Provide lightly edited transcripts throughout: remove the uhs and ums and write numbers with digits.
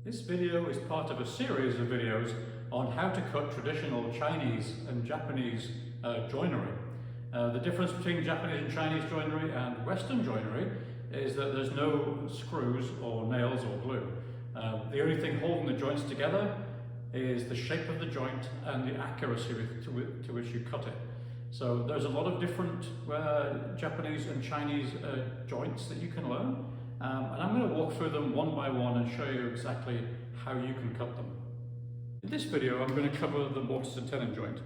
This video is part of a series of videos on how to cut traditional Chinese and Japanese joinery. The difference between Japanese and Chinese joinery and Western joinery is that there's no screws or nails or glue. The only thing holding the joints together is the shape of the joint and the accuracy to which you cut it. So there's a lot of different Japanese and Chinese joints that you can learn. And I'm going to walk through them one by one and show you exactly how you can cut them. In this video I'm going to cover the mortise and tenon joint.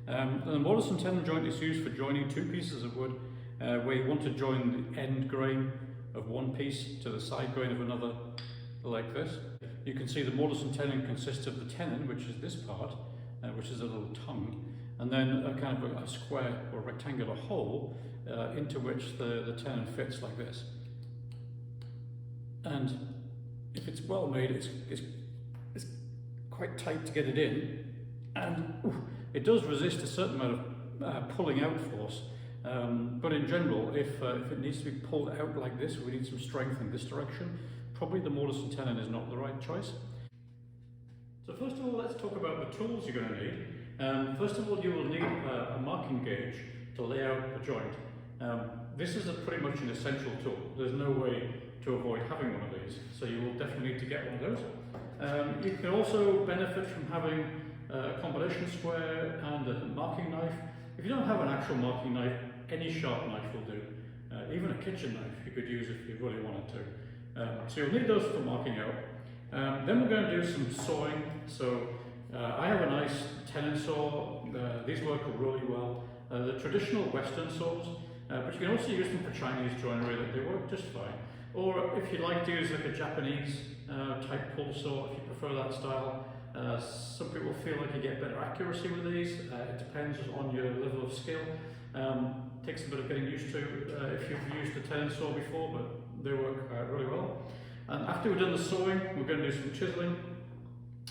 The mortise and tenon joint is used for joining two pieces of wood where you want to join the end grain of one piece to the side grain of another, like this. You can see the mortise and tenon consists of the tenon, which is this part, which is a little tongue, and then a kind of a square or rectangular hole into which the tenon fits like this. And if it's well made, it's quite tight to get it in, and it does resist a certain amount of pulling out force. But in general, if it needs to be pulled out like this, we need some strength in this direction, probably the mortise and tenon is not the right choice. So first of all, let's talk about the tools you're going to need. First of all, you will need a marking gauge to lay out the joint. This is pretty much an essential tool. There's no way to avoid having one of these, so you will definitely need to get one of those. You can also benefit from having a combination square and a marking knife. If you don't have an actual marking knife, any sharp knife will do. Even a kitchen knife you could use if you really wanted to. So you'll need those for marking out. Then we're going to do some sawing. So I have a nice tenon saw. These work really well. The traditional Western saws, but you can also use them for Chinese joinery. They work just fine. Or if you like to use like a Japanese type pull saw, if you prefer that style. Some people feel like you get better accuracy with these. It depends on your level of skill. Takes a bit of getting used to if you've used a tenon saw before, but they work really well. And after we've done the sawing, we're going to do some chiseling.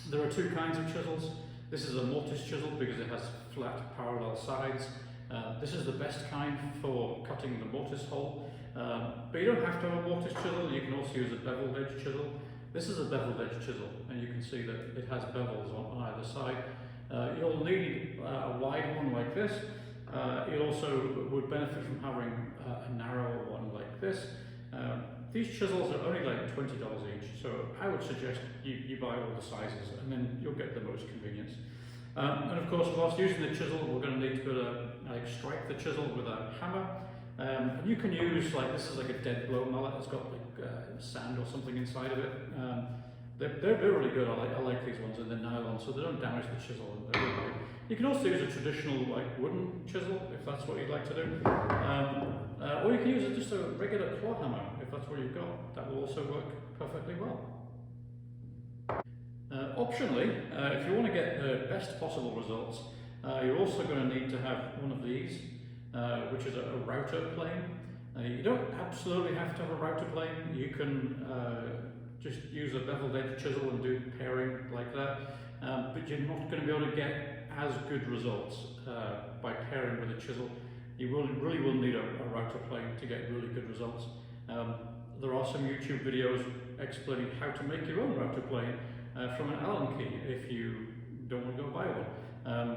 There are two kinds of chisels. This is a mortise chisel because it has flat parallel sides. This is the best kind for cutting the mortise hole. But you don't have to have a mortise chisel. You can also use a beveled edge chisel. This is a beveled edge chisel, and you can see that it has bevels on either side. You'll need a wide one like this. You also would benefit from having a narrow one like this. These chisels are only like $20 each, so I would suggest you buy all the sizes, and then you'll get the most convenience. And of course, whilst using the chisel, we're going to need to be able to strike the chisel with a hammer. And you can use, like, this is like a dead blow mallet. It's got like sand or something inside of it. They're really good. I like these ones, and they're nylon, so they don't damage the chisel. They're really good. You can also use a traditional like wooden chisel if that's what you'd like to do, or you can use just a regular claw hammer if that's what you've got. That will also work perfectly well. Optionally, if you want to get the best possible results, you're also going to need to have one of these, which is a router plane. You don't absolutely have to have a router plane. You can just use a beveled edge chisel and do pairing like that, but you're not going to be able to get as good results by pairing with a chisel. You really will need a router plane to get really good results. There are some YouTube videos explaining how to make your own router plane from an Allen key if you don't want to go buy one.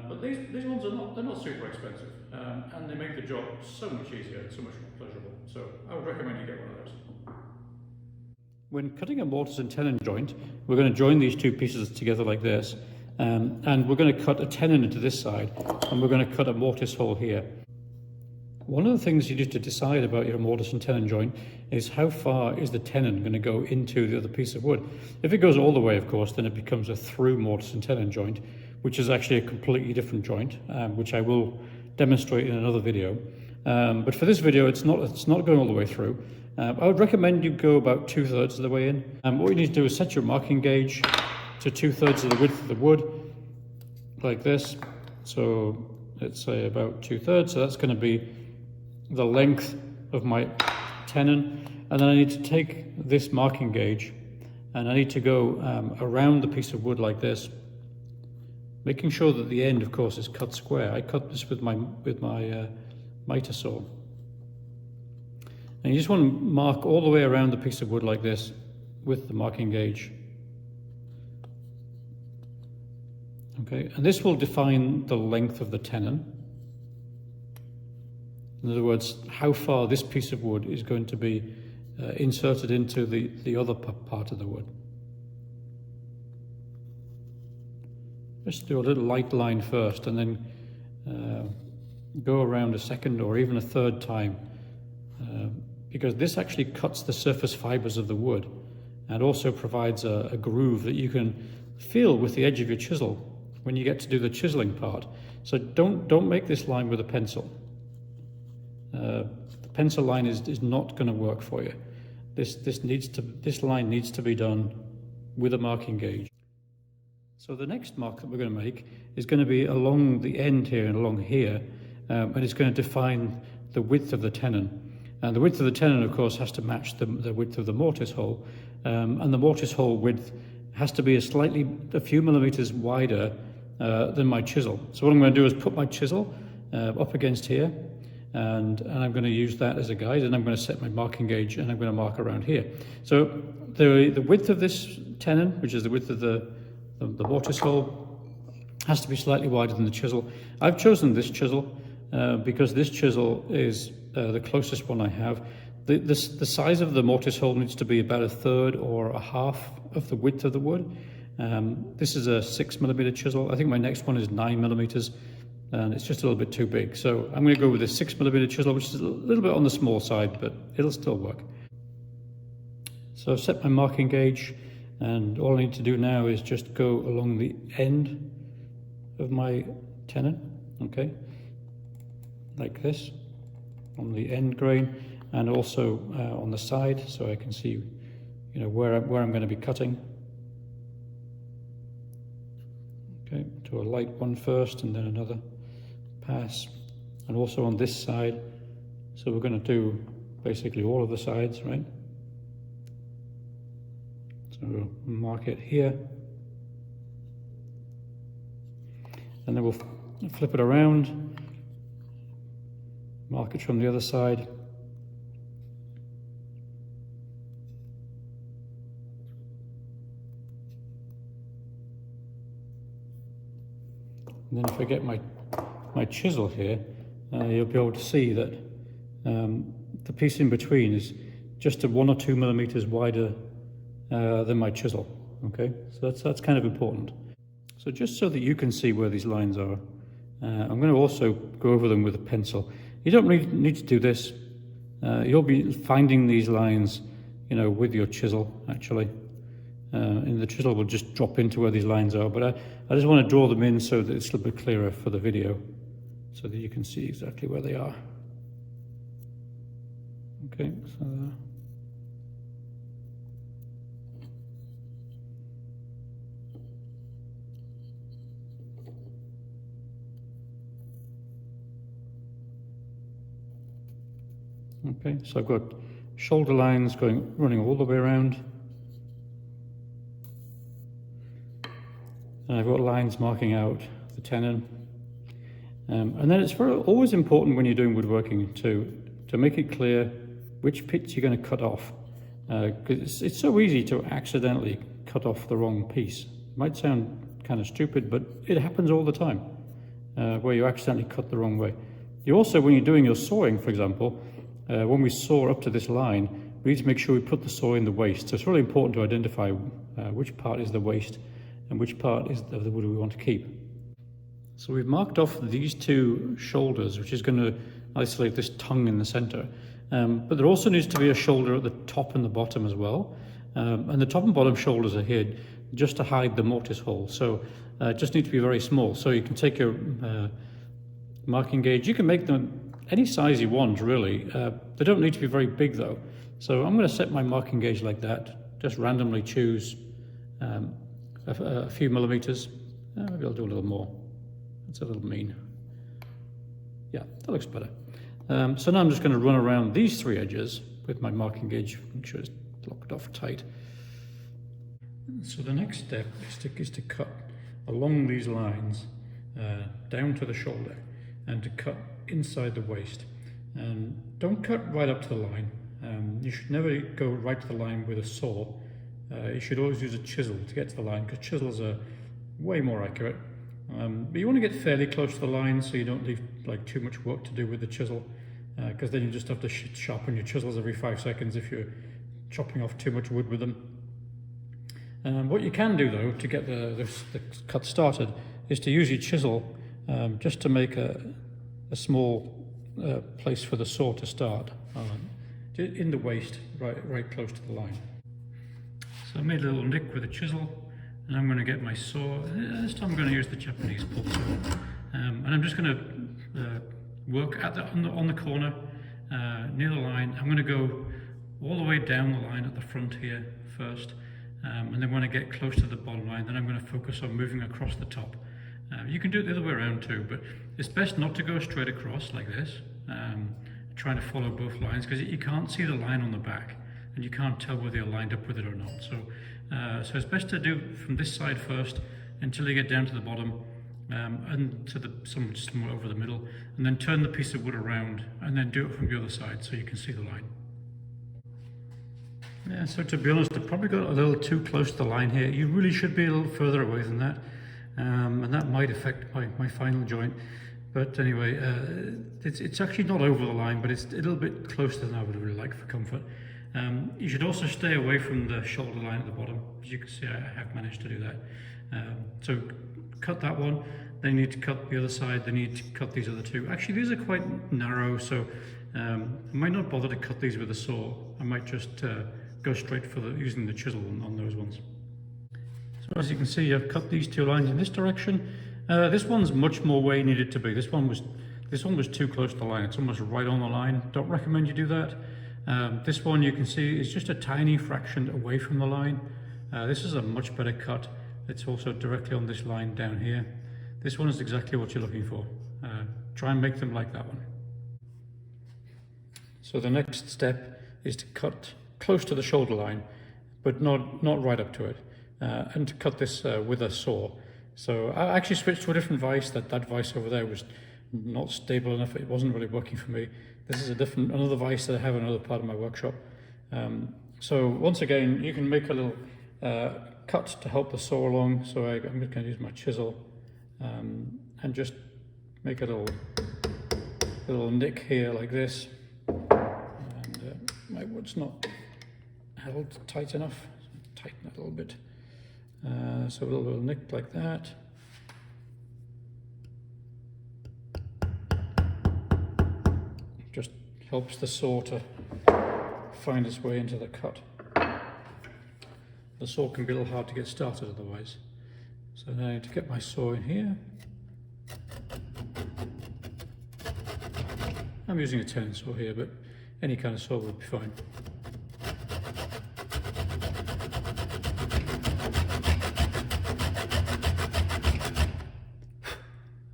But these ones they're not super expensive, and they make the job so much easier and so much more pleasurable. So I would recommend you get one of those. When cutting a mortise and tenon joint, we're going to join these two pieces together like this, and we're going to cut a tenon into this side, and we're going to cut a mortise hole here. One of the things you need to decide about your mortise and tenon joint is how far is the tenon going to go into the other piece of wood. If it goes all the way, of course, then it becomes a through mortise and tenon joint, which is actually a completely different joint, which I will demonstrate in another video. But for this video, it's not going all the way through. I would recommend you go about 2/3 of the way in. What you need to do is set your marking gauge to 2/3 of the width of the wood, like this. So let's say about 2/3. So that's going to be the length of my tenon. And then I need to take this marking gauge and I need to go around the piece of wood like this, making sure that the end, of course, is cut square. I cut this with my miter saw. And you just want to mark all the way around the piece of wood like this with the marking gauge. Okay, and this will define the length of the tenon. In other words, how far this piece of wood is going to be inserted into the other part of the wood. Just do a little light line first and then go around a second or even a third time, because this actually cuts the surface fibers of the wood and also provides a groove that you can feel with the edge of your chisel when you get to do the chiseling part. So don't make this line with a pencil. The pencil line is not going to work for you. This line needs to be done with a marking gauge. So the next mark that we're going to make is going to be along the end here and along here, and it's going to define the width of the tenon. And the width of the tenon, of course, has to match the width of the mortise hole, and the mortise hole width has to be a few millimeters wider than my chisel. So what I'm going to do is put my chisel up against here, and I'm going to use that as a guide, and I'm going to set my marking gauge, and I'm going to mark around here. So the width of this tenon, which is the width of the mortise hole, has to be slightly wider than the chisel. I've chosen this chisel because this chisel is the closest one I have. The size of the mortise hole needs to be about a third or a half of the width of the wood. This is a 6mm chisel. I think my next one is 9mm, and it's just a little bit too big. So I'm going to go with a 6mm chisel, which is a little bit on the small side, but it'll still work. So I've set my marking gauge, and all I need to do now is just go along the end of my tenon, okay, like this, on the end grain, and also on the side, so I can see, where I'm going to be cutting. Okay, do a light one first, and then another pass, and also on this side. So we're going to do basically all of the sides, right? So we'll mark it here, and then we'll flip it around, mark it from the other side, and then if I get my chisel here, you'll be able to see that the piece in between is just 1 or 2 millimeters wider than my chisel. Okay, so that's kind of important. So just so that you can see where these lines are, I'm going to also go over them with a pencil. You don't really need to do this. You'll be finding these lines, with your chisel actually, and the chisel will just drop into where these lines are. But I just want to draw them in so that it's a little bit clearer for the video, so that you can see exactly where they are. Okay, so. Okay, so I've got shoulder lines running all the way around, and I've got lines marking out the tenon, and then it's always important when you're doing woodworking to make it clear which bits you're going to cut off, because it's so easy to accidentally cut off the wrong piece. It might sound kind of stupid, but it happens all the time, where you accidentally cut the wrong way. You also, when you're doing your sawing, for example, when we saw up to this line, we need to make sure we put the saw in the waste. So it's really important to identify which part is the waste and which part is of the wood we want to keep. So we've marked off these two shoulders, which is going to isolate this tongue in the center. But there also needs to be a shoulder at the top and the bottom as well. And the top and bottom shoulders are here just to hide the mortise hole. So just need to be very small. So you can take your marking gauge. You can make them any size you want, really. They don't need to be very big, though. So I'm going to set my marking gauge like that. Just randomly choose a few millimeters. Maybe I'll do a little more. That's a little mean. Yeah, that looks better. So now I'm just going to run around these three edges with my marking gauge. Make sure it's locked off tight. So the next step is to cut along these lines down to the shoulder, and to cut inside the waist. Don't cut right up to the line. You should never go right to the line with a saw. You should always use a chisel to get to the line, because chisels are way more accurate. But you want to get fairly close to the line so you don't leave like too much work to do with the chisel, because then you just have to sharpen your chisels every 5 seconds if you're chopping off too much wood with them. What you can do though to get the cut started is to use your chisel just to make a small place for the saw to start in the waist, right close to the line. So I made a little nick with a chisel, and I'm going to get my saw. This time I'm going to use the Japanese pull saw, and I'm just going to work at on the corner near the line. I'm going to go all the way down the line at the front here first, and then when I get close to the bottom line, then I'm going to focus on moving across the top. You can do it the other way around too, but it's best not to go straight across like this, trying to follow both lines, because you can't see the line on the back and you can't tell whether you're lined up with it or not. So it's best to do from this side first until you get down to the bottom, and to somewhere over the middle, and then turn the piece of wood around and then do it from the other side so you can see the line. Yeah, so to be honest, I probably got a little too close to the line here. You really should be a little further away than that, and that might affect my final joint. But anyway, it's actually not over the line, but it's a little bit closer than I would really like for comfort. You should also stay away from the shoulder line at the bottom. As you can see, I have managed to do that. So cut that one, then you need to cut the other side, then you need to cut these other two. Actually, these are quite narrow, so I might not bother to cut these with a saw. I might just go straight for using the chisel on those ones. So as you can see, I've cut these two lines in this direction. This one's much more where you need it to be. This one was too close to the line. It's almost right on the line. Don't recommend you do that. This one you can see is just a tiny fraction away from the line. This is a much better cut. It's also directly on this line down here. This one is exactly what you're looking for. Try and make them like that one. So the next step is to cut close to the shoulder line, but not right up to it, and to cut this with a saw. So I actually switched to a different vise. That vise over there was not stable enough. It wasn't really working for me. This is another vise that I have in another part of my workshop. So once again, you can make a little cut to help the saw along. So I'm just going to use my chisel and just make a little nick here like this. And my wood's not held tight enough. Tighten it a little bit. So a little nick like that. Just helps the saw to find its way into the cut. The saw can be a little hard to get started otherwise. So now I need to get my saw in here. I'm using a tenon saw here, but any kind of saw would be fine.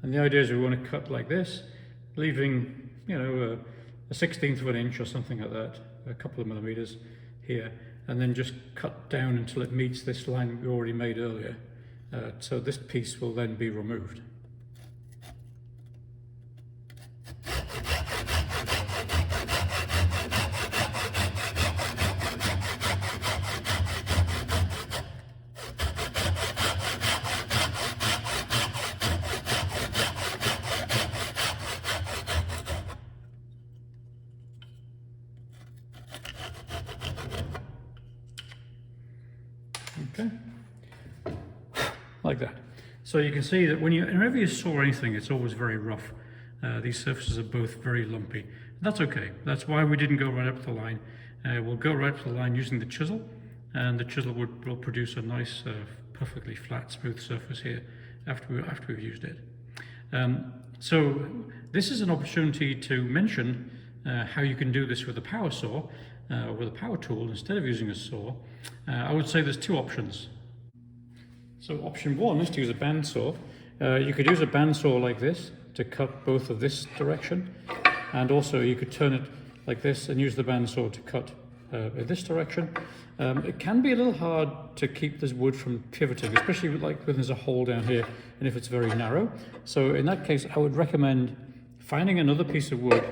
And the idea is we want to cut like this, leaving, you know, a 1/16 of an inch or something like that, a couple of millimeters here, and then just cut down until it meets this line we already made earlier. So this piece will then be removed. Okay, like that. So you can see that whenever you saw anything, it's always very rough. These surfaces are both very lumpy. That's okay. That's why we didn't go right up to the line. We'll go right up to the line using the chisel, and the chisel will produce a nice, perfectly flat, smooth surface here after we've used it. So this is an opportunity to mention how you can do this with a power saw, with a power tool instead of using a saw. I would say there's two options. So option one is to use a bandsaw. You could use a bandsaw like this to cut both of this direction, and also you could turn it like this and use the bandsaw to cut in this direction. It can be a little hard to keep this wood from pivoting, especially when there's a hole down here and if it's very narrow. So in that case, I would recommend finding another piece of wood,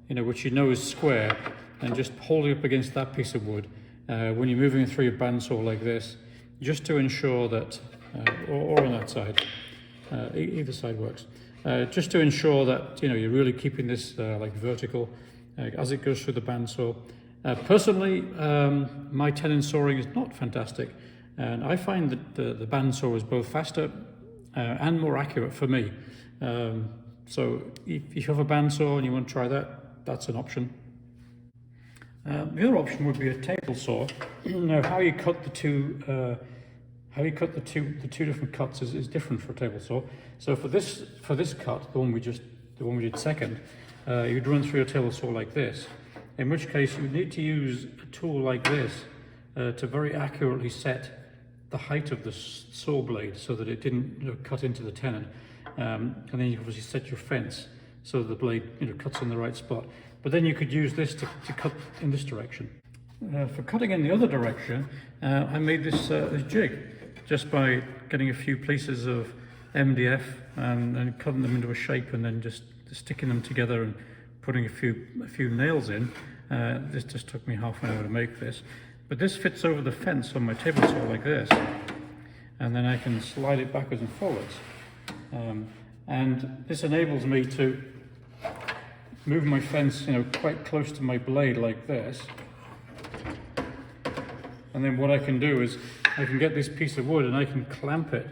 which you know is square, and just holding up against that piece of wood when you're moving through your bandsaw like this, just to ensure that, or on that side, Either side works. Just to ensure that you're really keeping this like vertical as it goes through the bandsaw. Personally, my tenon sawing is not fantastic, and I find that the bandsaw is both faster and more accurate for me. So if you have a bandsaw and you want to try that, that's an option. The other option would be a table saw. Now, how you cut the two different cuts is different for a table saw. So for this cut, the one we did second, you'd run through a table saw like this. In which case you need to use a tool like this to very accurately set the height of the saw blade so that it didn't cut into the tenon. And then you obviously set your fence so the blade cuts in the right spot. But then you could use this to cut in this direction. For cutting in the other direction, I made this jig just by getting a few pieces of MDF and cutting them into a shape, and then just sticking them together and putting a few nails in. This just took me half an hour to make this. But this fits over the fence on my table saw like this, and then I can slide it backwards and forwards. And this enables me to move my fence quite close to my blade like this. And then what I can do is I can get this piece of wood and I can clamp it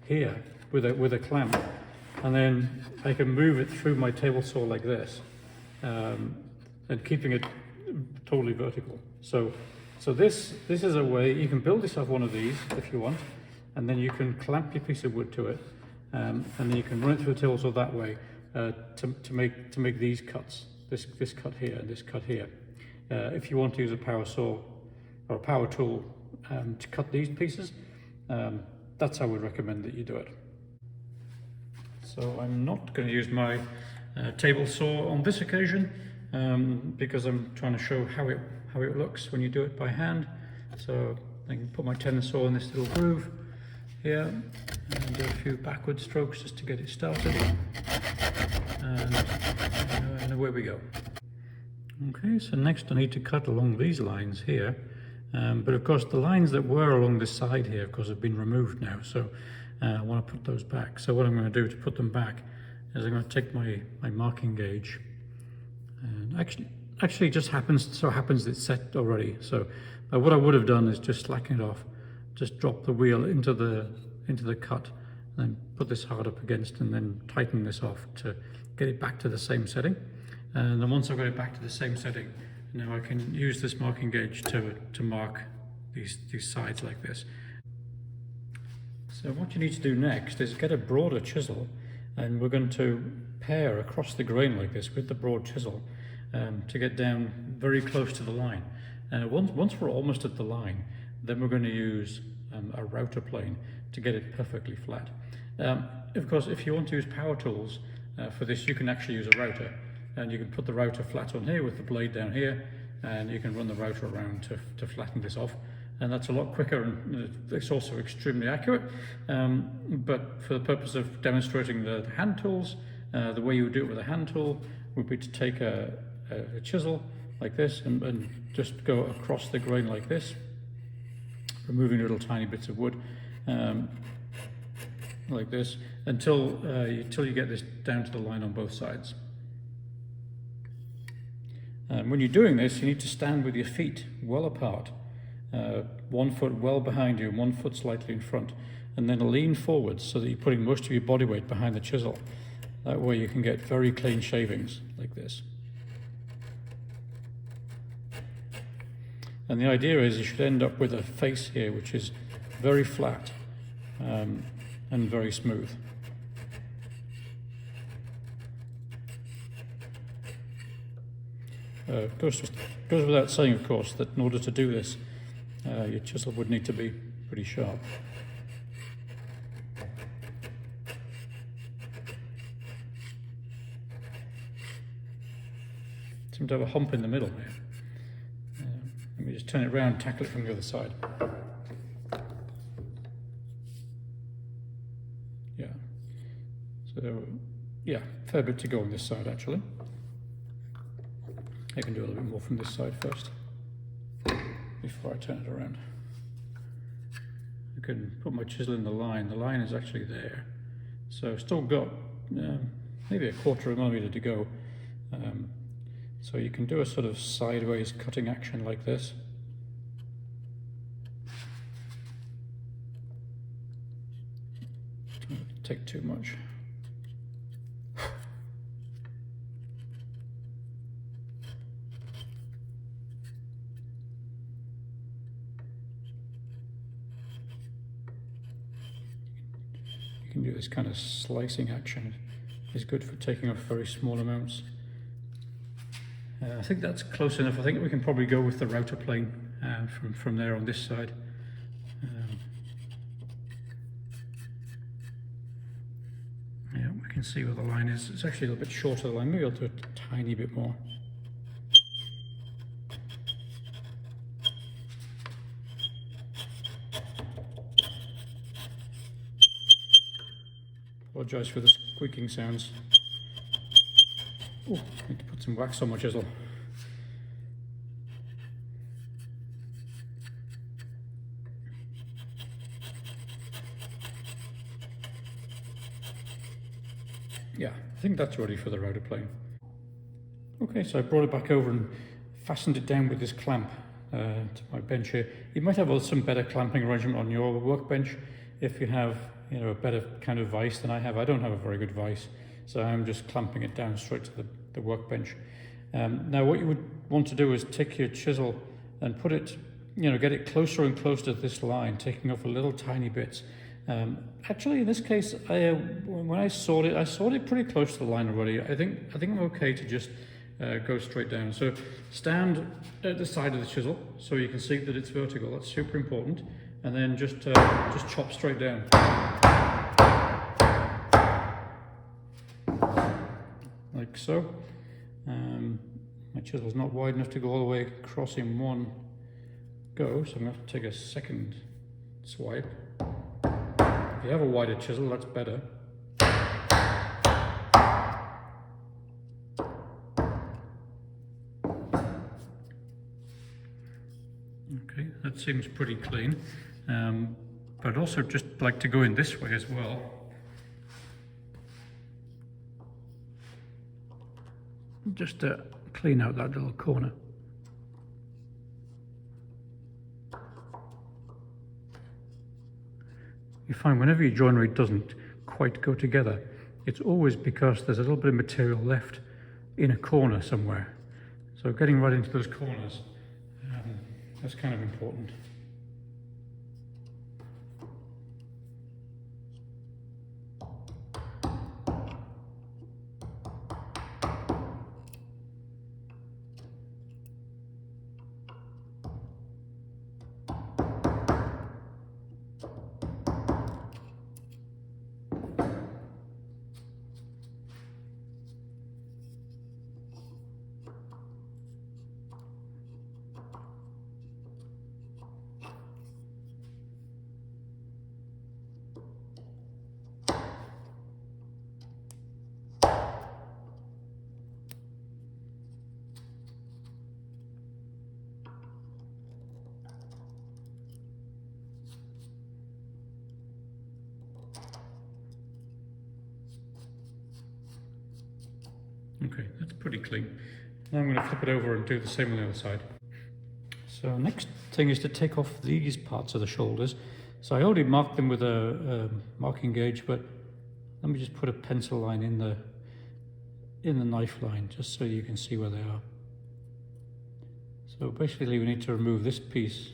here with a clamp, and then I can move it through my table saw like this, and keeping it totally vertical. So this is a way you can build yourself one of these if you want, and then you can clamp your piece of wood to it, and then you can run it through the table saw that way to make these cuts. This cut here and this cut here. If you want to use a power saw or a power tool to cut these pieces, that's how I would recommend that you do it. So I'm not going to use my table saw on this occasion because I'm trying to show how it looks when you do it by hand. So I can put my tenon saw in this little groove here and do a few backward strokes just to get it started, and away we go. Okay, so next I need to cut along these lines here, but of course the lines that were along this side here of course have been removed now, so I want to put those back. So what I'm going to do to put them back is I'm going to take my marking gauge, and actually just happens it's set already. So what I would have done is just slacken it off, just drop the wheel into the cut, and then put this hard up against, and then tighten this off to get it back to the same setting. And then once I've got it back to the same setting, now I can use this marking gauge to mark these sides like this. So what you need to do next is get a broader chisel, and we're going to pare across the grain like this with the broad chisel to get down very close to the line. Once we're almost at the line, then we're going to use a router plane to get it perfectly flat. Of course, if you want to use power tools for this, you can actually use a router, and you can put the router flat on here with the blade down here, and you can run the router around to flatten this off. And that's a lot quicker, and it's also extremely accurate. But for the purpose of demonstrating the hand tools, the way you would do it with a hand tool would be to take a chisel like this and just go across the grain like this, removing little tiny bits of wood like this until you get this down to the line on both sides. When you're doing this, you need to stand with your feet well apart, 1 foot well behind you and 1 foot slightly in front, and then lean forward so that you're putting most of your body weight behind the chisel. That way you can get very clean shavings like this. And the idea is you should end up with a face here which is very flat and very smooth. Goes without saying, of course, that in order to do this, your chisel would need to be pretty sharp. Seem to have a hump in the middle here. Let me just turn it around and tackle it from the other side. Yeah. So, yeah, fair bit to go on this side actually. I can do a little bit more from this side first before I turn it around. I can put my chisel in the line. The line is actually there. So still got maybe a quarter of a millimeter to go. So you can do a sort of sideways cutting action like this. Don't take too much. You can do this kind of slicing action. It's good for taking off very small amounts. I think that's close enough. I think we can probably go with the router plane from there on this side. Yeah, we can see where the line is. It's actually a little bit shorter the line. Maybe I'll do a tiny bit more. Apologise for the squeaking sounds. Oh, I need to put some wax on my chisel. Yeah, I think that's ready for the router plane. Okay, so I brought it back over and fastened it down with this clamp to my bench here. You might have some better clamping arrangement on your workbench if you have, you know, a better kind of vise than I have. I don't have a very good vise, so I'm just clamping it down straight to the workbench. Now what you would want to do is take your chisel and put it, you know, get it closer and closer to this line, taking off a little tiny bits. Actually, in this case, when I sawed it pretty close to the line already. I think I'm okay to just go straight down. So stand at the side of the chisel so you can see that it's vertical. That's super important. And then just chop straight down. Like so. My chisel's not wide enough to go all the way across in one go, so I'm going to have to take a second swipe. If you have a wider chisel, that's better. Okay, that seems pretty clean. But I'd also just like to go in this way as well. Just to clean out that little corner. You find whenever your joinery doesn't quite go together, it's always because there's a little bit of material left in a corner somewhere. So getting right into those corners, that's kind of important. Okay, that's pretty clean. Now I'm going to flip it over and do the same on the other side. So next thing is to take off these parts of the shoulders. So I already marked them with a marking gauge, but let me just put a pencil line in the knife line, just so you can see where they are. So basically we need to remove this piece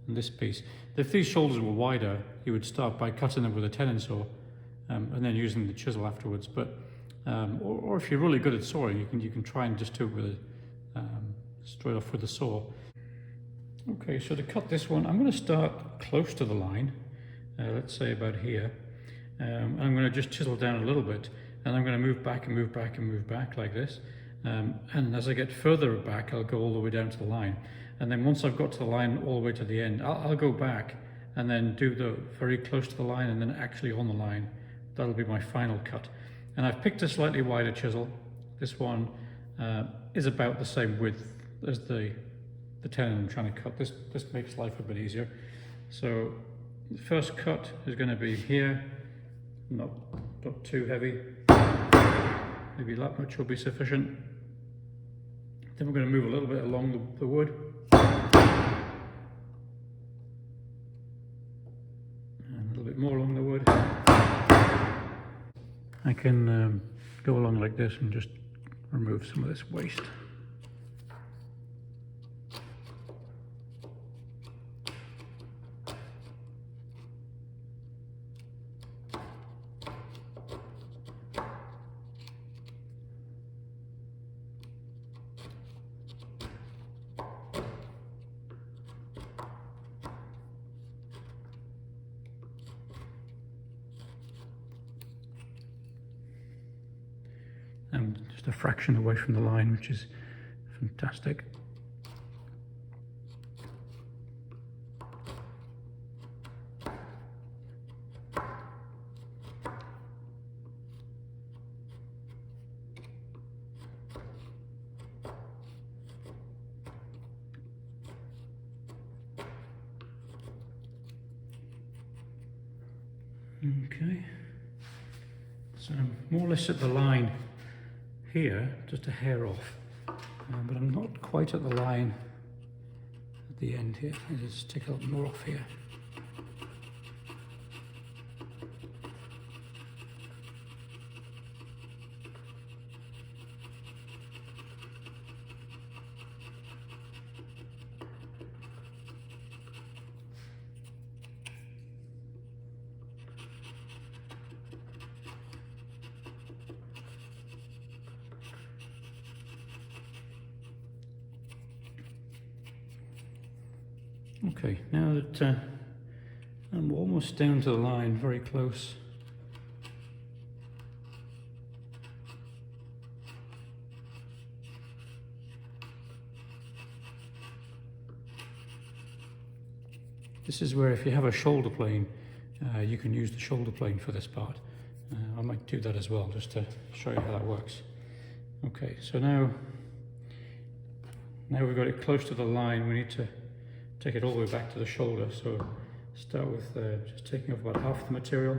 and this piece. If these shoulders were wider, you would start by cutting them with a tenon saw and then using the chisel afterwards. But or if you're really good at sawing, you can try and just do it with straight off with a saw. Okay, so to cut this one, I'm going to start close to the line, let's say about here. And I'm going to just chisel down a little bit, and I'm going to move back and move back and move back like this. And as I get further back, I'll go all the way down to the line. And then once I've got to the line all the way to the end, I'll go back and then do the very close to the line and then actually on the line. That'll be my final cut. And I've picked a slightly wider chisel. This one is about the same width as the tenon I'm trying to cut. This makes life a bit easier. So the first cut is going to be here, not too heavy. Maybe that much will be sufficient. Then we're going to move a little bit along the wood. And a little bit more along the wood. I can go along like this and just remove some of this waste. And just a fraction away from the line, which is fantastic. Okay, so I'm more or less at the line here, just a hair off, but I'm not quite at the line at the end here. I just take a little more off here. Okay, now that I'm almost down to the line, very close. This is where if you have a shoulder plane, you can use the shoulder plane for this part. I might do that as well, just to show you how that works. Okay, so now we've got it close to the line, we need to take it all the way back to the shoulder. So start with just taking off about half the material.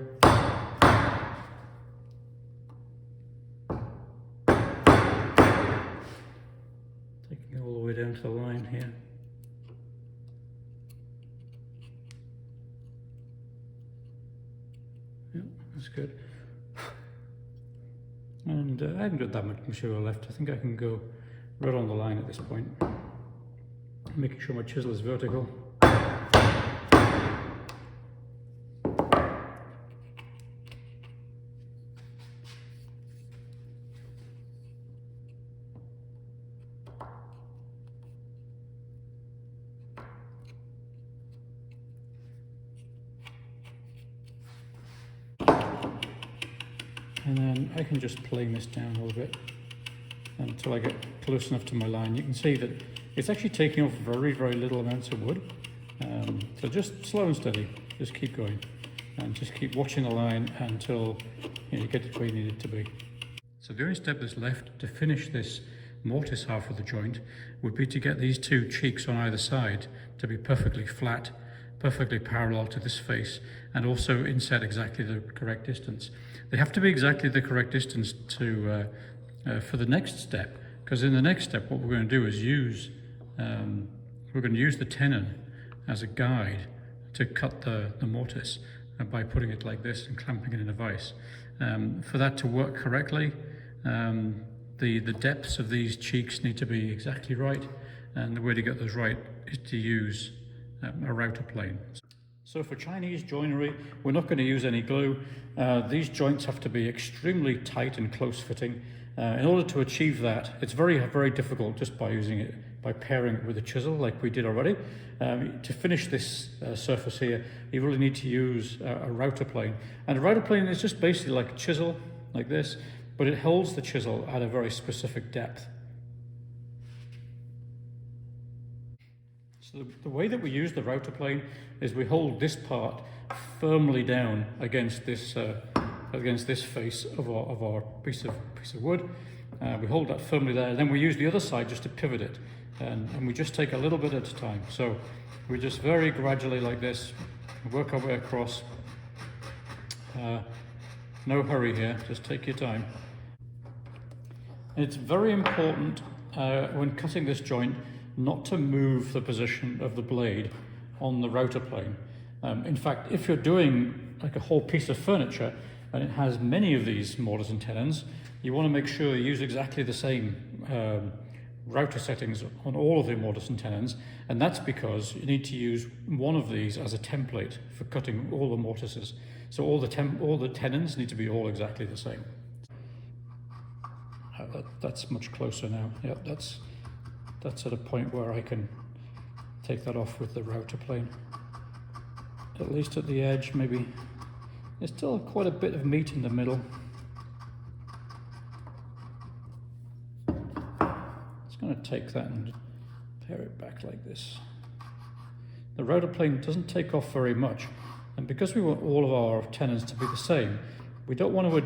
Taking it all the way down to the line here. Yep, that's good. And I haven't got that much material left. I think I can go right on the line at this point. Making sure my chisel is vertical. And then I can just plane this down a little bit until I get close enough to my line. You can see that it's actually taking off very, very little amounts of wood. So just slow and steady, just keep going. And just keep watching the line until you get it where you need it to be. So the only step that's left to finish this mortise half of the joint would be to get these two cheeks on either side to be perfectly flat, perfectly parallel to this face, and also inset exactly the correct distance. They have to be exactly the correct distance to for the next step, because in the next step what we're going to do is use the tenon as a guide to cut the mortise by putting it like this and clamping it in a vise. For that to work correctly, the depths of these cheeks need to be exactly right, and the way to get those right is to use a router plane. So for Chinese joinery, we're not going to use any glue. These joints have to be extremely tight and close fitting. In order to achieve that, it's very, very difficult just by using it, by pairing it with a chisel like we did already. To finish this surface here, you really need to use a router plane. And a router plane is just basically like a chisel, like this, but it holds the chisel at a very specific depth. So the way that we use the router plane is we hold this part firmly down against this face of our piece of wood. We hold that firmly there, and then we use the other side just to pivot it, and we just take a little bit at a time. So we just very gradually like this work our way across, No hurry here, just take your time. It's very important when cutting this joint not to move the position of the blade on the router plane. In fact, if you're doing like a whole piece of furniture and it has many of these mortise and tenons, you want to make sure you use exactly the same router settings on all of the mortise and tenons, and that's because you need to use one of these as a template for cutting all the mortises. So all the tenons need to be all exactly the same. That's much closer now. Yep, that's at a point where I can take that off with the router plane. At least at the edge, maybe. There's still quite a bit of meat in the middle. Just going to take that and pare it back like this. The router plane doesn't take off very much, and because we want all of our tenons to be the same, we don't want to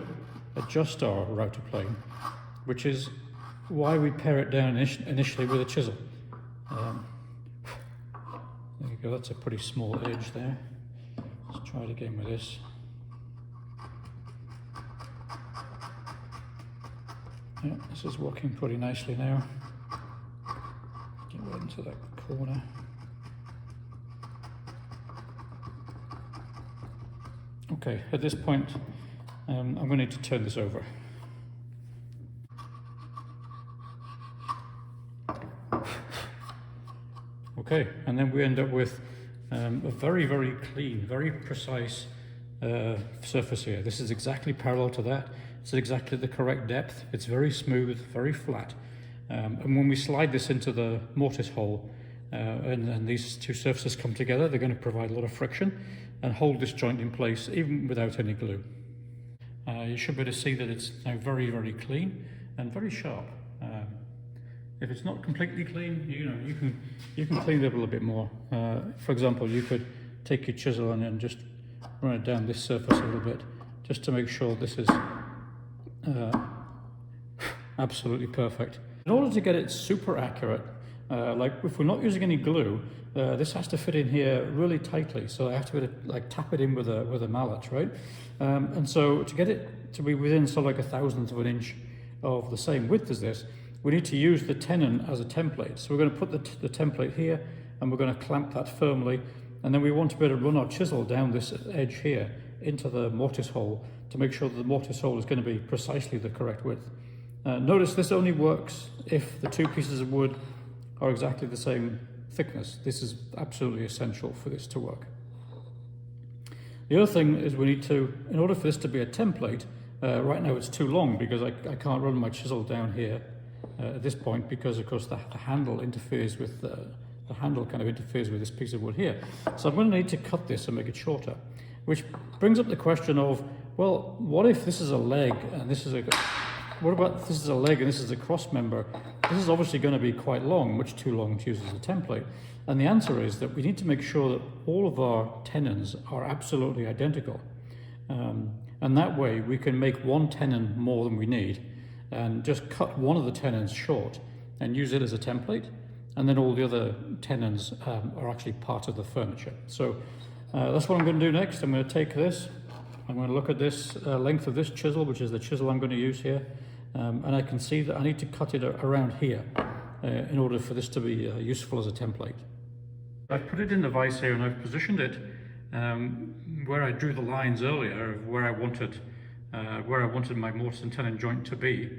adjust our router plane, which is why we pare it down initially with a chisel. There you go, that's a pretty small edge there. Let's try it again with this. Yeah, this is working pretty nicely now. Get right into that corner. Okay, at this point, I'm going to need to turn this over. Okay, and then we end up with a very, very clean, very precise surface here. This is exactly parallel to that. It's exactly the correct depth. It's very smooth, very flat. And when we slide this into the mortise hole, and these two surfaces come together, they're going to provide a lot of friction and hold this joint in place even without any glue. You should be able to see that it's now very, very clean and very sharp. If it's not completely clean, you can clean it up a little bit more. For example, you could take your chisel and then just run it down this surface a little bit, just to make sure this is absolutely perfect. In order to get it super accurate, like if we're not using any glue, this has to fit in here really tightly. So I have to like tap it in with a mallet, right? And so to get it to be within sort of like 1/1000th of an inch of the same width as this, we need to use the tenon as a template. So we're going to put the template here, and we're going to clamp that firmly, and then we want to be able to run our chisel down this edge here into the mortise hole to make sure that the mortise hole is going to be precisely the correct width. Notice this only works if the two pieces of wood are exactly the same thickness. This is absolutely essential for this to work. The other thing is we need to, in order for this to be a template, right now it's too long because I can't run my chisel down here at this point, because of course the handle interferes with the handle kind of interferes with this piece of wood here. So I'm going to need to cut this and make it shorter, which brings up the question of, well, what if this is a leg and this is what about if this is a leg and this is a cross member? This is obviously going to be quite long, much too long to use as a template. And the answer is that we need to make sure that all of our tenons are absolutely identical. And that way we can make one tenon more than we need and just cut one of the tenons short and use it as a template. And then all the other tenons are actually part of the furniture. So that's what I'm going to do next. I'm going to take this, I'm going to look at this length of this chisel, which is the chisel I'm going to use here. And I can see that I need to cut it around here in order for this to be useful as a template. I've put it in the vise here and I've positioned it where I drew the lines earlier of where I wanted my mortise and tenon joint to be.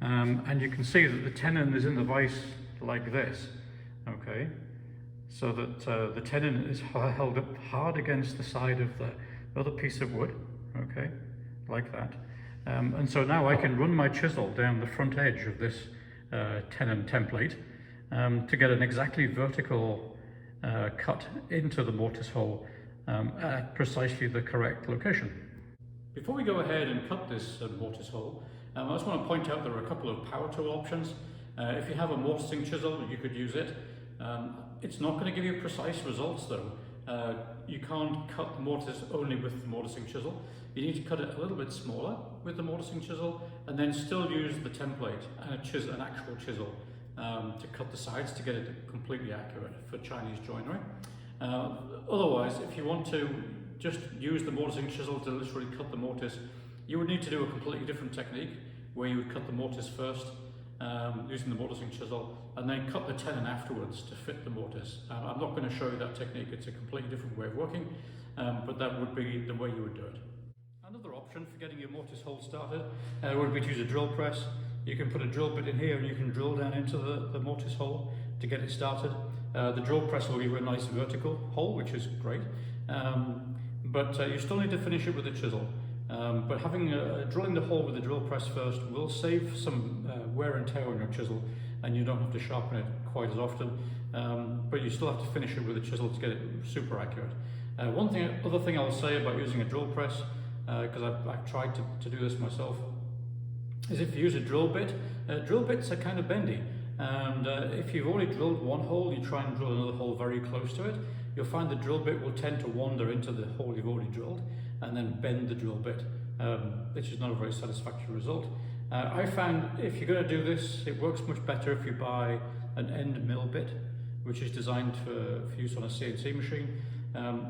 And you can see that the tenon is in the vise like this, okay? So that the tenon is held up hard against the side of the other piece of wood, okay? Like that. And so now I can run my chisel down the front edge of this tenon template to get an exactly vertical cut into the mortise hole at precisely the correct location. Before we go ahead and cut this mortise hole, I just want to point out there are a couple of power tool options. If you have a mortising chisel, you could use it. It's not going to give you precise results though. You can't cut the mortise only with the mortising chisel. You need to cut it a little bit smaller with the mortising chisel and then still use the template and an actual chisel to cut the sides to get it completely accurate for Chinese joinery. Otherwise, if you want to just use the mortising chisel to literally cut the mortise, You would need to do a completely different technique where you would cut the mortise first using the mortising chisel, and then cut the tenon afterwards to fit the mortise. I'm not going to show you that technique, it's a completely different way of working, but that would be the way you would do it. Another option for getting your mortise hole started would be to use a drill press. You can put a drill bit in here and you can drill down into the mortise hole to get it started. The drill press will give you a nice vertical hole, which is great, but you still need to finish it with a chisel. But drilling the hole with the drill press first will save some wear and tear on your chisel, and you don't have to sharpen it quite as often, but you still have to finish it with a chisel to get it super accurate. Other thing I'll say about using a drill press, because I've tried to do this myself, is if you use a drill bit, drill bits are kind of bendy, and if you've already drilled one hole, you try and drill another hole very close to it, you'll find the drill bit will tend to wander into the hole you've already drilled and then bend the drill bit, which is not a very satisfactory result. I found if you're going to do this, it works much better if you buy an end mill bit, which is designed for use on a CNC machine.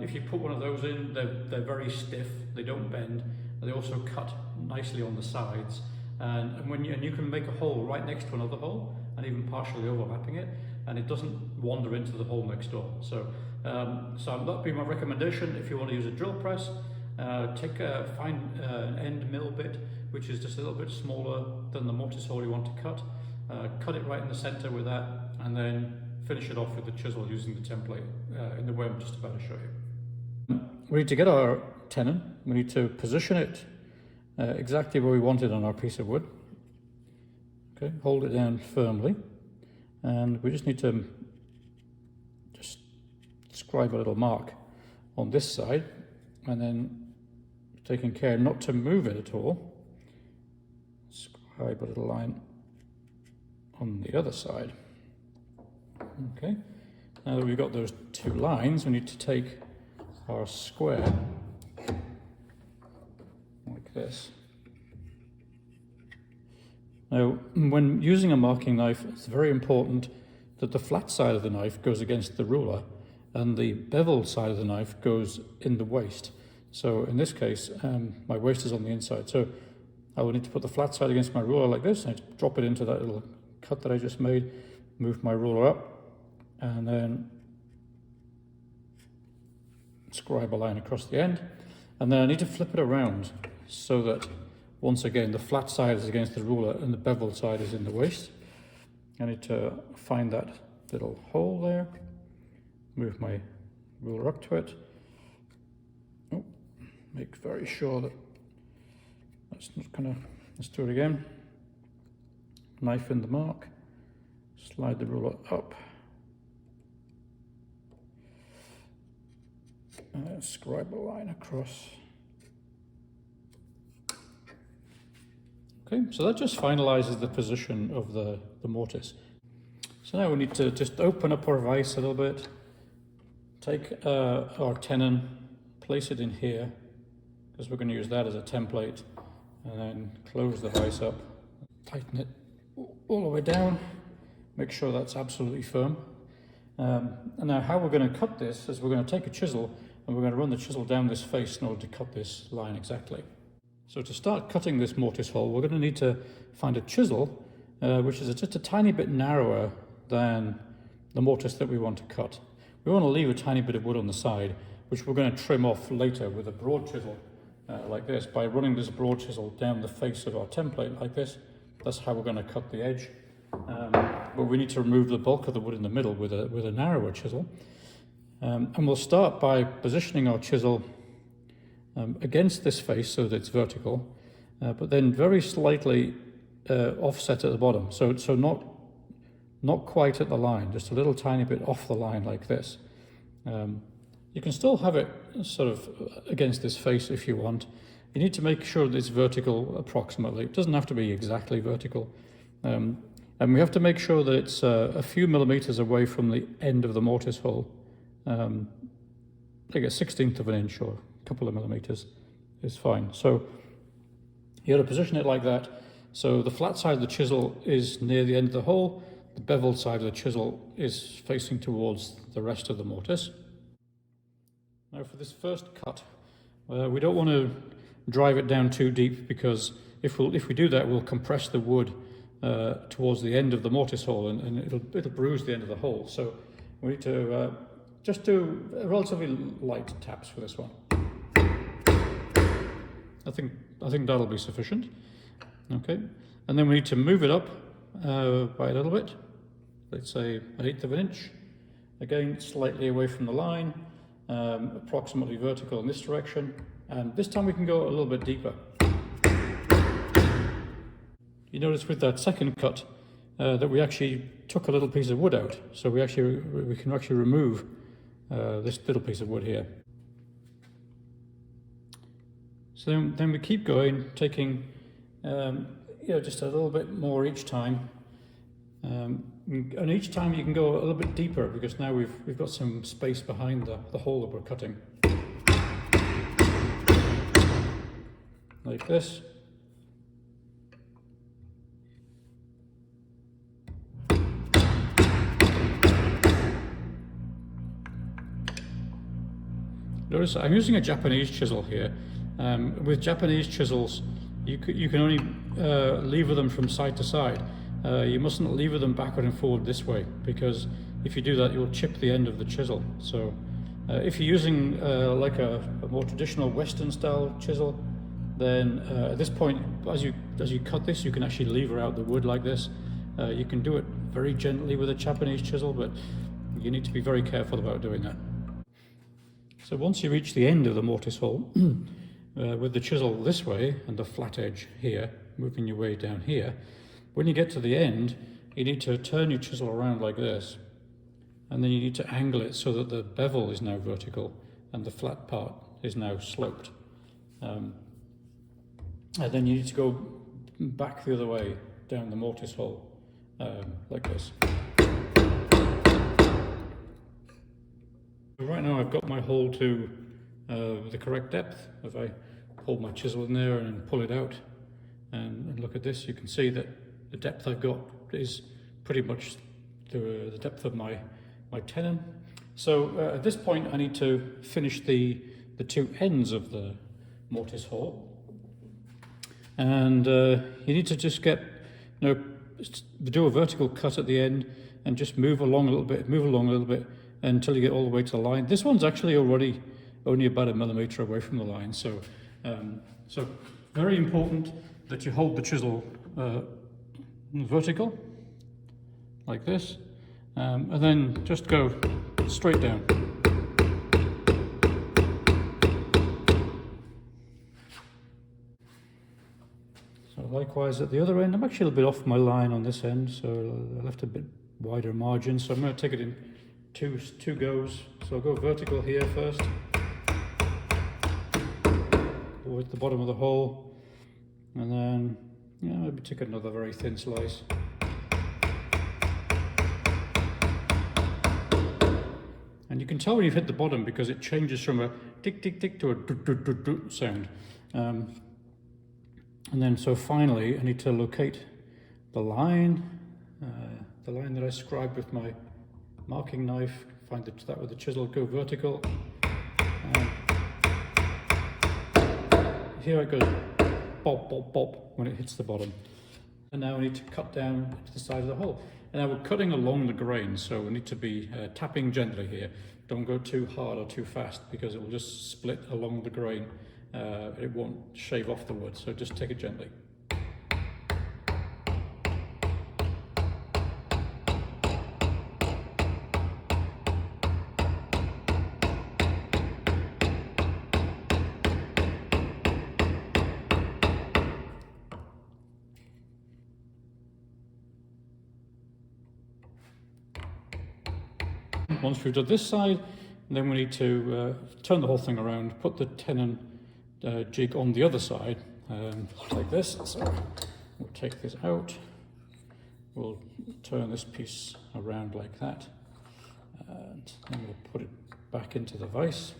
If you put one of those in, they're very stiff, they don't bend, and they also cut nicely on the sides. And you can make a hole right next to another hole, and even partially overlapping it, and it doesn't wander into the hole next door. So that'd be my recommendation. If you want to use a drill press, find an end mill bit, which is just a little bit smaller than the mortise hole you want to cut. Cut it right in the center with that, and then finish it off with the chisel using the template in the way I'm just about to show you. We need to get our tenon. We need to position it exactly where we want it on our piece of wood. Okay, hold it down firmly, and we just need to just scribe a little mark on this side, and then taking care not to move it at all, scribe a little line on the other side. Okay, now that we've got those two lines, we need to take our square like this. Now, when using a marking knife, it's very important that the flat side of the knife goes against the ruler and the beveled side of the knife goes in the waist. So in this case, my waist is on the inside, so I will need to put the flat side against my ruler like this, and I drop it into that little cut that I just made, move my ruler up, and then scribe a line across the end, and then I need to flip it around so that once again the flat side is against the ruler and the beveled side is in the waist. I need to find that little hole there, move my ruler up to it. Oh, make very sure that that's not gonna, let's do it again. Knife in the mark, slide the ruler up, and then scribe a line across. Okay, so that just finalizes the position of the mortise. So now we need to just open up our vise a little bit, take our tenon, place it in here, because we're going to use that as a template, and then close the vise up, tighten it all the way down, make sure that's absolutely firm. And now how we're going to cut this is we're going to take a chisel and we're going to run the chisel down this face in order to cut this line exactly. So to start cutting this mortise hole, we're going to need to find a chisel which is just a tiny bit narrower than the mortise that we want to cut. We want to leave a tiny bit of wood on the side, which we're going to trim off later with a broad chisel like this. By running this broad chisel down the face of our template like this, that's how we're going to cut the edge. But we need to remove the bulk of the wood in the middle with a narrower chisel. And we'll start by positioning our chisel against this face so that it's vertical, but then very slightly offset at the bottom. So not quite at the line, just a little tiny bit off the line like this. You can still have it sort of against this face if you want. You need to make sure that it's vertical approximately. It doesn't have to be exactly vertical. And we have to make sure that it's a few millimeters away from the end of the mortise hole. Like a 1/16 of an inch or a couple of millimeters is fine. So you got to position it like that. So the flat side of the chisel is near the end of the hole. The beveled side of the chisel is facing towards the rest of the mortise. Now for this first cut, we don't want to drive it down too deep, because if we do that, we'll compress the wood towards the end of the mortise hole, and it'll bruise the end of the hole. So we need to just do relatively light taps for this one. I think that'll be sufficient. Okay, and then we need to move it up by a little bit. Let's say 1/8 of an inch. Again, slightly away from the line, approximately vertical in this direction, and this time we can go a little bit deeper. You notice with that second cut that we actually took a little piece of wood out, so we can actually remove this little piece of wood here. So then we keep going, taking just a little bit more each time. And each time you can go a little bit deeper, because now we've got some space behind the hole that we're cutting. Like this. Notice I'm using a Japanese chisel here. With Japanese chisels, you can only lever them from side to side. You mustn't lever them backward and forward this way, because if you do that, you'll chip the end of the chisel. So if you're using like a more traditional Western style chisel, then at this point, as you cut this, you can actually lever out the wood like this. You can do it very gently with a Japanese chisel, but you need to be very careful about doing that. So once you reach the end of the mortise hole, with the chisel this way and the flat edge here, moving your way down here, when you get to the end, you need to turn your chisel around like this, and then you need to angle it so that the bevel is now vertical and the flat part is now sloped. And then you need to go back the other way down the mortise hole, like this. Right now I've got my hole to the correct depth. If I hold my chisel in there and pull it out and look at this, you can see that the depth I've got is pretty much the depth of my tenon. So at this point I need to finish the two ends of the mortise hole, and you need to just do a vertical cut at the end and just move along a little bit until you get all the way to the line. This one's actually already only about 1 millimeter away from the line, so very important that you hold the chisel vertical like this, and then just go straight down. So likewise at the other end, I'm actually a little bit off my line on this end, so I left a bit wider margin, so I'm going to take it in two goes. So I'll go vertical here first, with the bottom of the hole, and then maybe take another very thin slice. And you can tell when you've hit the bottom because it changes from a tick tick tick to a doot doot doot doot sound. And then so finally I need to locate the line that I scribed with my marking knife, find that with the chisel, go vertical. Here it goes, bop, bop, bop, when it hits the bottom. And now we need to cut down to the side of the hole. And now we're cutting along the grain, so we need to be tapping gently here. Don't go too hard or too fast, because it will just split along the grain. It won't shave off the wood, so just take it gently. Once we've done this side, then we need to turn the whole thing around, put the tenon jig on the other side, like this. So we'll take this out, we'll turn this piece around like that, and then we'll put it back into the vise.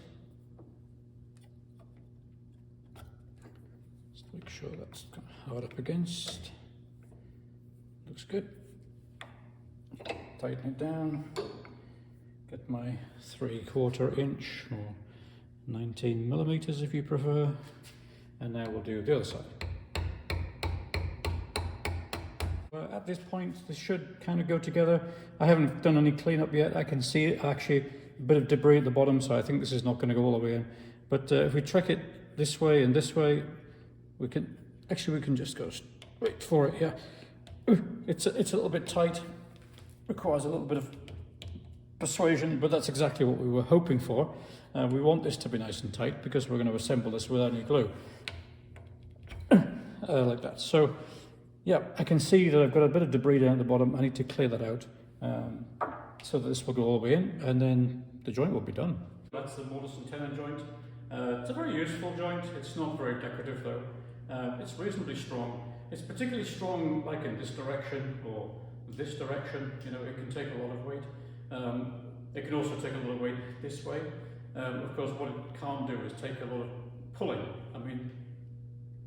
Just make sure that's kind of hard up against. Looks good. Tighten it down. Get my 3/4 inch or 19 millimeters if you prefer, and now we'll do the other side. At this point, this should kind of go together. I haven't done any cleanup yet. I can see actually a bit of debris at the bottom, so I think this is not going to go all the way in. But if we track it this way and this way, we can just go straight for it. Yeah, it's a little bit tight. Requires a little bit of persuasion, but that's exactly what we were hoping for. We want this to be nice and tight because we're going to assemble this without any glue, like that. So. Yeah, I can see that I've got a bit of debris down at the bottom. I need to clear that out so that this will go all the way in, and then the joint will be done. That's the mortise and tenon joint. It's a very useful joint. It's not very decorative though. It's reasonably strong. It's particularly strong like in this direction or this direction. You know, it can take a lot of weight. It can also take a lot of weight this way. Of course, what it can't do is take a lot of pulling. I mean,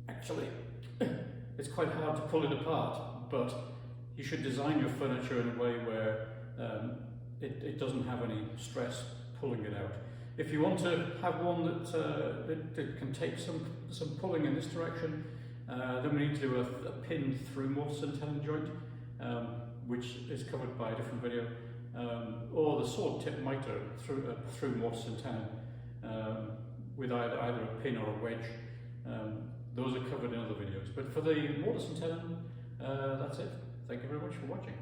actually, it's quite hard to pull it apart, but you should design your furniture in a way where it doesn't have any stress pulling it out. If you want to have one that can take some pulling in this direction, then we need to do a pin through mortise and tenon joint, which is covered by a different video, or the sword tip miter through mortise and tenon with either a pin or a wedge. Those are covered in other videos. But for the mortise and tenon, that's it. Thank you very much for watching.